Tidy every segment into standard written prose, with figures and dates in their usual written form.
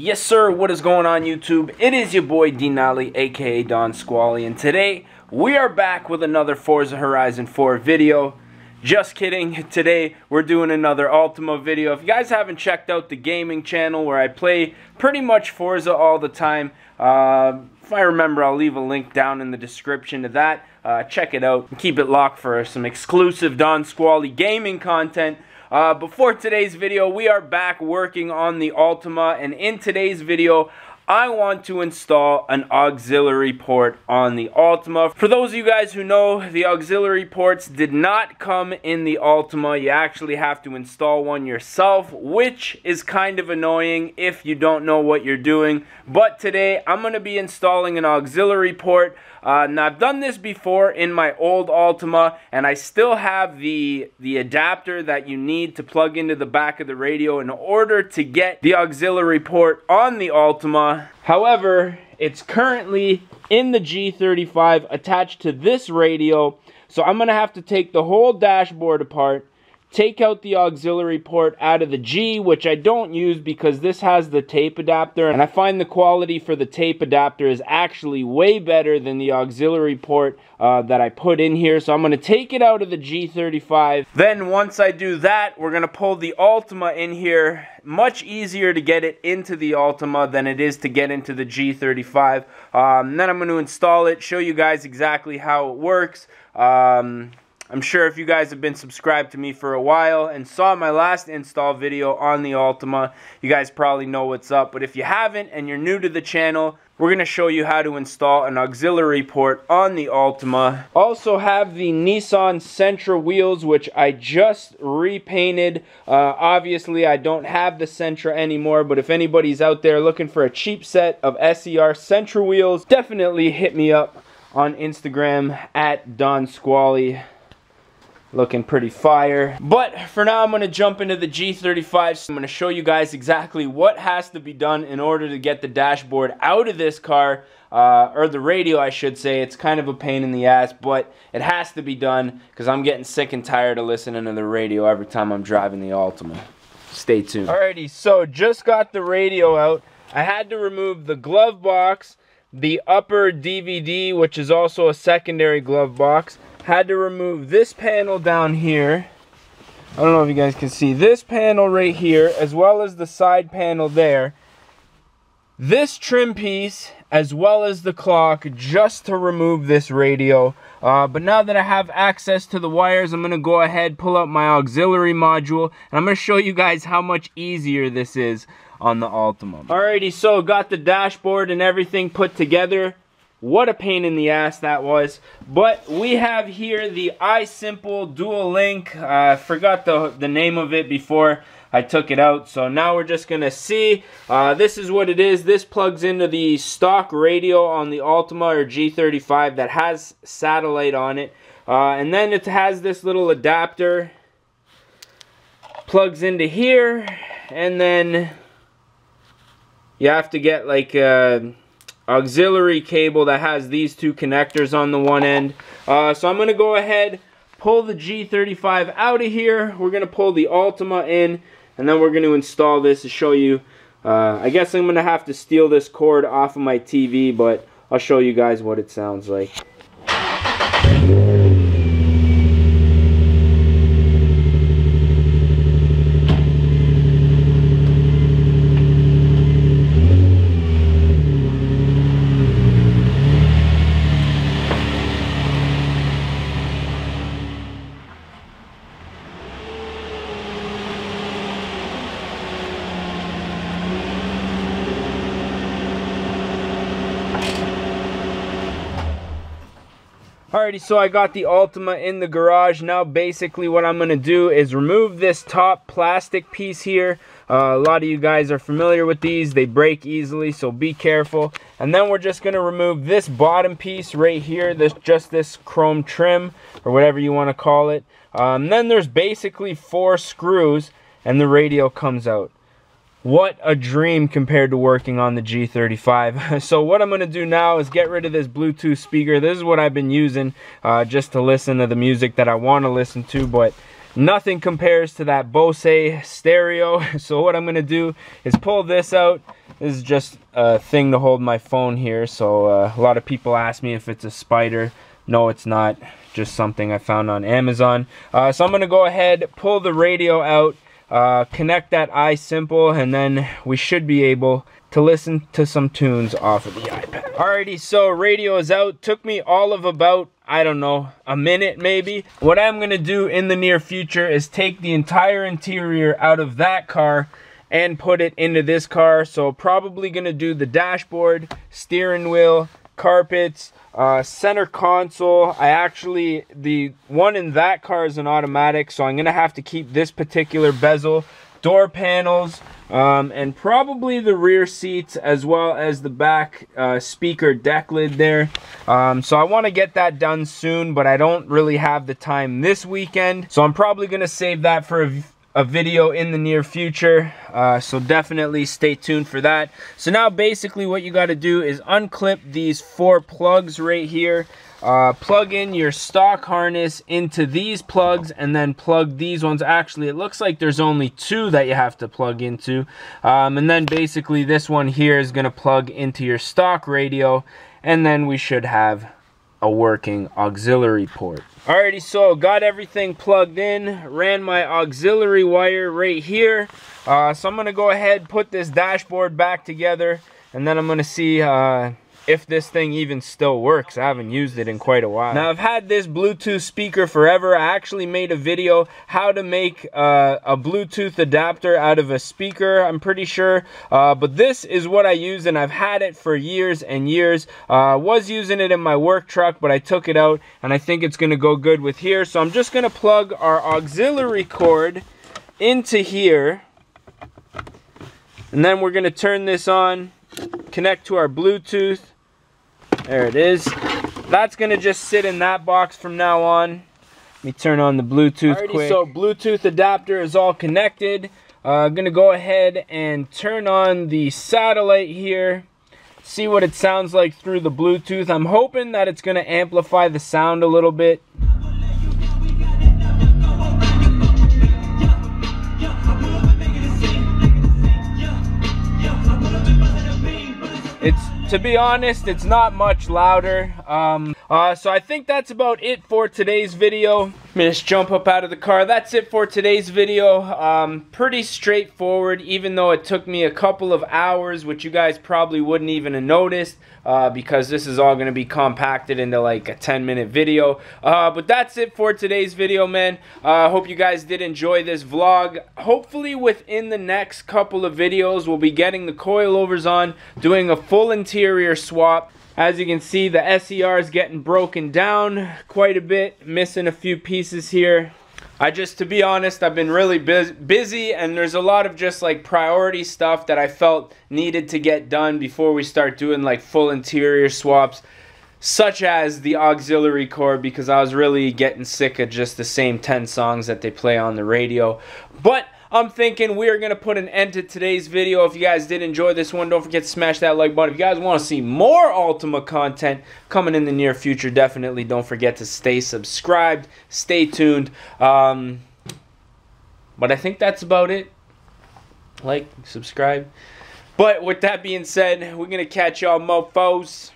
Yes sir, what is going on YouTube? It is your boy Denali, aka Don Squally, and today we are back with another Forza Horizon 4 video. Just kidding, today we're doing another Altima video. If you guys haven't checked out the gaming channel where I play pretty much Forza all the time, if I remember I'll leave a link down in the description to that. Check it out and keep it locked for some exclusive Don Squally gaming content. Before today's video, we are back working on the Altima, and in today's video, I want to install an auxiliary port on the Altima. For those of you guys who know, the auxiliary ports did not come in the Altima. You actually have to install one yourself, which is kind of annoying if you don't know what you're doing. But today, I'm going to be installing an auxiliary port. Now, I've done this before in my old Altima, and I still have the adapter that you need to plug into the back of the radio in order to get the auxiliary port on the Altima. However, it's currently in the G35 attached to this radio, so I'm going to have to take the whole dashboard apart, take out the auxiliary port out of the G, which I don't use because this has the tape adapter, and I find the quality for the tape adapter is actually way better than the auxiliary port that I put in here. So I'm going to take it out of the G35. Then once I do that, we're going to pull the Altima in here. Much easier to get it into the Altima than it is to get into the G35. Then I'm going to install it, show you guys exactly how it works. I'm sure if you guys have been subscribed to me for a while and saw my last install video on the Altima, you guys probably know what's up. But if you haven't and you're new to the channel, we're going to show you how to install an auxiliary port on the Altima. Also have the Nissan Sentra wheels, which I just repainted. Obviously, I don't have the Sentra anymore, but if anybody's out there looking for a cheap set of SER Sentra wheels, definitely hit me up on Instagram at Don Squally. Looking pretty fire. But for now, I'm going to jump into the G35. So I'm going to show you guys exactly what has to be done in order to get the dashboard out of this car, or the radio I should say. It's kind of a pain in the ass, but it has to be done because I'm getting sick and tired of listening to the radio every time I'm driving the Altima. Stay tuned. Alrighty, so just got the radio out. I had to remove the glove box, the upper DVD, which is also a secondary glove box. Had to remove this panel down here. I don't know if you guys can see this panel right here, as well as the side panel there. This trim piece, as well as the clock, just to remove this radio. But now that I have access to the wires, I'm going to go ahead, pull out my auxiliary module, and I'm going to show you guys how much easier this is on the Altima. Alrighty, so got the dashboard and everything put together. What a pain in the ass that was. But we have here the Isimple dualink. I forgot the name of it before I took it out. So now we're just going to see. This is what it is. This plugs into the stock radio on the Altima or G35 that has satellite on it. And then it has this little adapter. Plugs into here. And then you have to get like a auxiliary cable that has these two connectors on the one end. So I'm going to go ahead, pull the G35 out of here. We're going to pull the Altima in, and then we're going to install this to show you. I guess I'm going to have to steal this cord off of my TV, but I'll show you guys what it sounds like. Alrighty, so I got the Altima in the garage. Now basically what I'm going to do is remove this top plastic piece here. A lot of you guys are familiar with these. They break easily, so be careful. And then we're just going to remove this bottom piece right here, just this chrome trim, or whatever you want to call it. Then there's basically 4 screws, and the radio comes out. What a dream compared to working on the G35. So what I'm going to do now is get rid of this Bluetooth speaker. This is what I've been using just to listen to the music that I want to listen to, but nothing compares to that Bose stereo. So what I'm going to do is pull this out. This is just a thing to hold my phone here. So a lot of people ask me if it's a spider. No, it's not. Just something I found on Amazon. So I'm going to go ahead, pull the radio out, connect that Isimple, and then we should be able to listen to some tunes off of the iPad. Alrighty, so radio is out. Took me all of about, I don't know, a minute maybe. What I'm gonna do in the near future is take the entire interior out of that car and put it into this car. So probably gonna do the dashboard, steering wheel, carpets, center console. The one in that car is an automatic, so I'm gonna have to keep this particular bezel, door panels, and probably the rear seats, as well as the back speaker deck lid there. So I want to get that done soon, but I don't really have the time this weekend, so I'm probably gonna save that for a video in the near future. So definitely stay tuned for that. So now basically what you got to do is unclip these 4 plugs right here. Plug in your stock harness into these plugs, and then plug these ones. Actually, it looks like there's only 2 that you have to plug into. And then basically this one here is going to plug into your stock radio, and then we should have a working auxiliary port. Alrighty, so got everything plugged in, ran my auxiliary wire right here. So I'm gonna go ahead, put this dashboard back together, and then I'm gonna see if this thing even still works. I haven't used it in quite a while. Now, I've had this Bluetooth speaker forever. I actually made a video how to make a Bluetooth adapter out of a speaker, I'm pretty sure. But this is what I use, and I've had it for years and years. Was using it in my work truck, but I took it out, and I think it's gonna go good with here. So I'm just gonna plug our auxiliary cord into here, and then we're gonna turn this on, connect to our Bluetooth. There it is. That's gonna just sit in that box from now on. Let me turn on the Bluetooth quick. So Bluetooth adapter is all connected. I'm gonna go ahead and turn on the satellite here. See what it sounds like through the Bluetooth. I'm hoping that it's gonna amplify the sound a little bit. To be honest, it's not much louder. So I think that's about it for today's video. Let me just jump up out of the car. That's it for today's video. Pretty straightforward, even though it took me a couple of hours, which you guys probably wouldn't even have noticed, because this is all going to be compacted into like a 10-minute video. But that's it for today's video, man. Hope you guys did enjoy this vlog. Hopefully within the next couple of videos, we'll be getting the coilovers on, doing a full interior swap. As you can see, the SER is getting broken down quite a bit, missing a few pieces here. To be honest, I've been really busy, and there's a lot of just like priority stuff that I felt needed to get done before we start doing like full interior swaps, such as the auxiliary cord, because I was really getting sick of just the same 10 songs that they play on the radio. But I'm thinking we are going to put an end to today's video. If you guys did enjoy this one, don't forget to smash that like button. If you guys want to see more Altima content coming in the near future, definitely don't forget to stay subscribed. Stay tuned. But I think that's about it. Like, subscribe. But with that being said, we're going to catch y'all mofos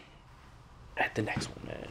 at the next one, man.